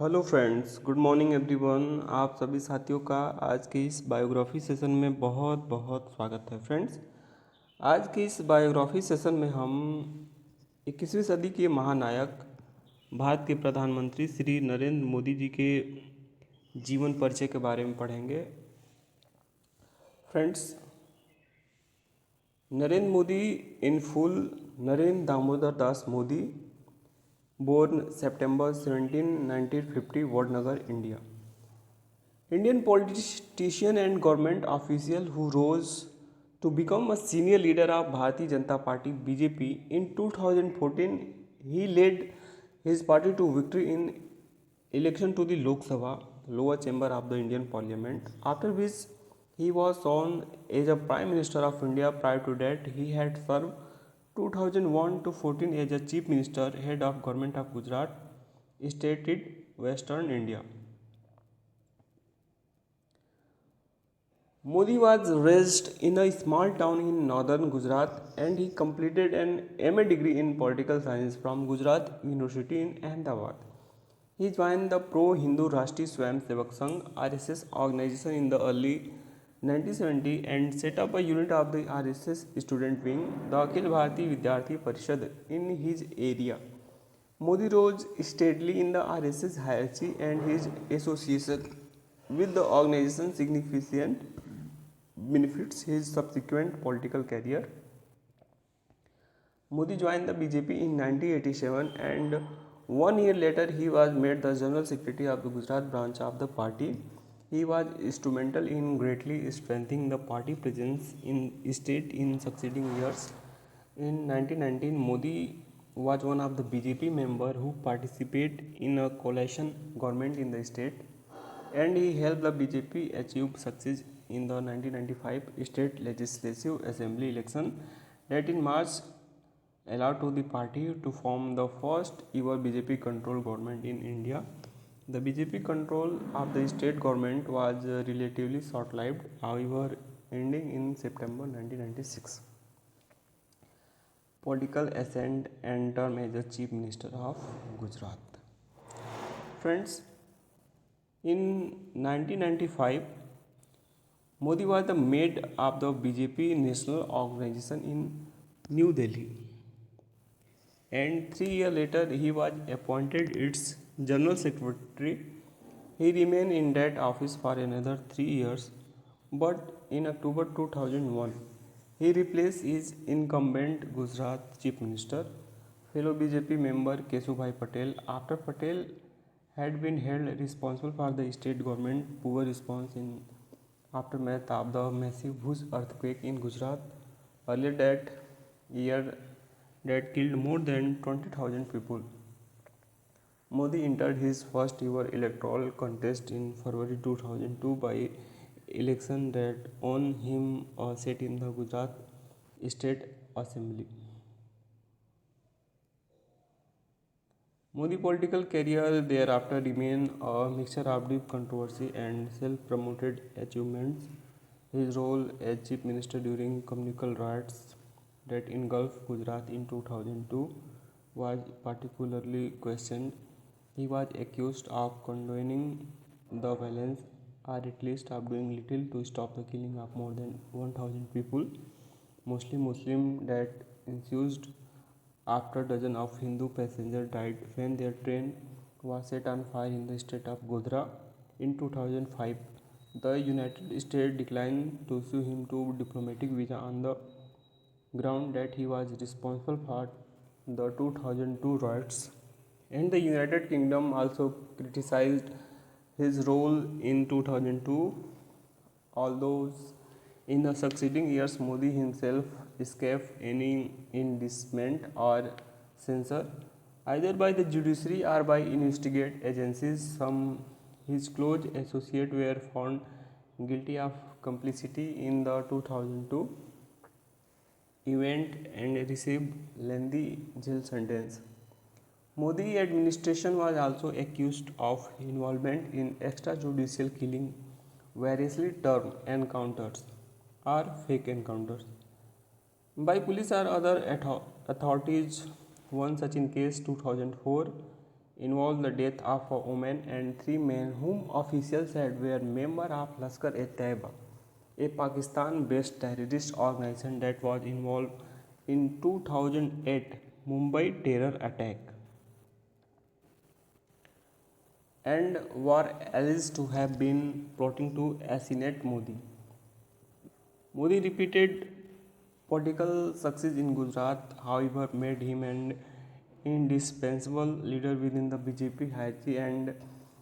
Hello friends, good morning everyone. आप सभी साथियों का आज के इस बायोग्राफी सेशन में बहुत बहुत स्वागत है फ्रेंड्स। आज के इस बायोग्राफी सेशन में हम 21वीं सदी के महानायक भारत के प्रधानमंत्री श्री नरेंद्र मोदी जी के जीवन परिचय के बारे में पढ़ेंगे। Friends, Narendra Modi in full Narendra Damodar Das Modi, born September 17, 1950, Vadnagar, India. Indian politician and government official who rose to become a senior leader of Bharatiya Janata Party (BJP) in 2014. He led his party to victory in election to the Lok Sabha, lower chamber of the Indian Parliament. After which he was sworn as a Prime Minister of India. Prior to that, he had served 2001 to 14 as a Chief Minister, Head of Government of Gujarat, State in Western India. Modi was raised in a small town in northern Gujarat and he completed an MA degree in Political Science from Gujarat University in Ahmedabad. He joined the pro-Hindu Rashtriya Swayamsevak Sangh (RSS) organization in the early 1970 and set up a unit of the RSS student wing, the Akhil Bharatiya Vidyarthi Parishad, in his area. Modi rose steadily in the RSS hierarchy and his association with the organization significant benefits his subsequent political career. Modi joined the BJP in 1987 and 1 year later he was made the General Secretary of the Gujarat branch of the party. He was instrumental in greatly strengthening the party presence in state in succeeding years. In 1919, Modi was one of the BJP members who participated in a coalition government in the state, and he helped the BJP achieve success in the 1995 state legislative assembly election that in March allowed to the party to form the first ever BJP controlled government in India. The BJP control of the state government was relatively short lived, however, ending in September 1996. Political ascent and term as the Chief Minister of Gujarat. Friends, in 1995, Modi was the head of the BJP national organization in New Delhi, and 3 years later he was appointed its General Secretary. He remained in that office for another 3 years, but in October 2001, he replaced his incumbent Gujarat Chief Minister, fellow BJP member Kesubhai Patel. After Patel had been held responsible for the state government poor response in aftermath of the massive Bhuj earthquake in Gujarat earlier that year that killed more than 20,000 people. Modi entered his first ever electoral contest in February 2002 by election that won him a seat in the Gujarat State Assembly. Modi's political career thereafter remained a mixture of deep controversy and self-promoted achievements. His role as Chief Minister during communal riots that engulfed Gujarat in 2002 was particularly questioned. He was accused of condoning the violence, or at least of doing little to stop the killing of more than 1,000 people, mostly Muslim, that ensued after dozens of Hindu passengers died when their train was set on fire in the state of Godhra in 2005. The United States declined to issue him to diplomatic visa on the ground that he was responsible for the 2002 riots, and the United Kingdom also criticized his role in 2002. Although in the succeeding years Modi himself escaped any indictment or censure either by the judiciary or by investigate agencies. Some his close associates were found guilty of complicity in the 2002 event and received lengthy jail sentence. Modi administration was also accused of involvement in extrajudicial killing, variously termed encounters or fake encounters, by police or other authorities. One such in case 2004 involved the death of a woman and three men whom officials said were members of Lashkar-e-Taiba, a Pakistan-based terrorist organization that was involved in 2008 Mumbai terror attack and were alleged to have been plotting to assassinate Modi. Modi repeated political success in Gujarat, however, made him an indispensable leader within the BJP hierarchy and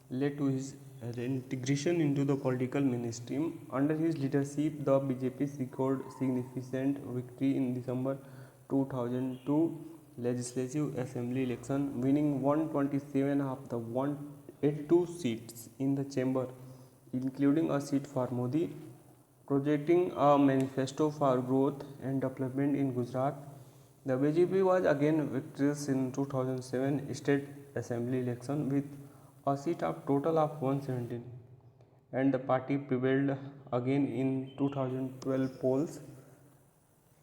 led to his reintegration into the political mainstream. Under his leadership, the BJP secured significant victory in December 2002 Legislative Assembly election, winning 127 of the 182 seats in the chamber, including a seat for Modi. Projecting a manifesto for growth and development in Gujarat, the BJP was again victorious in 2007 State Assembly election with a seat of total of 117, and the party prevailed again in 2012 polls,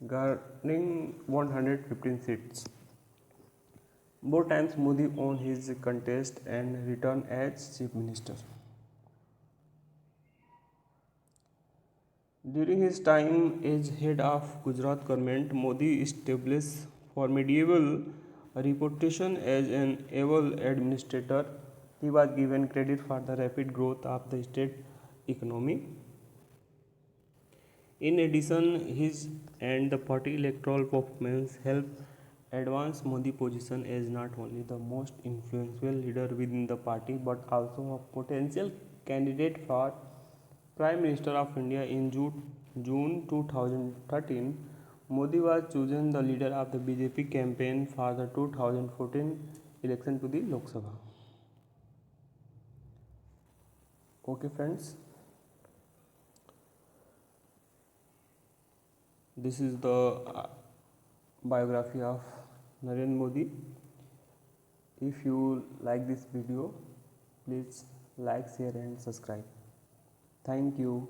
garnering 115 seats. Both times Modi won his contest and returned as chief minister. During his time as head of Gujarat government, Modi established formidable reputation as an able administrator. He was given credit for the rapid growth of the state economy. In addition, his and the party electoral performance helped advance Modi's position as not only the most influential leader within the party but also a potential candidate for Prime Minister of India in June 2013. Modi was chosen the leader of the BJP campaign for the 2014 election to the Lok Sabha. Okay friends, this is the biography of Narendra Modi. If you like this video, please like, share and subscribe. Thank you.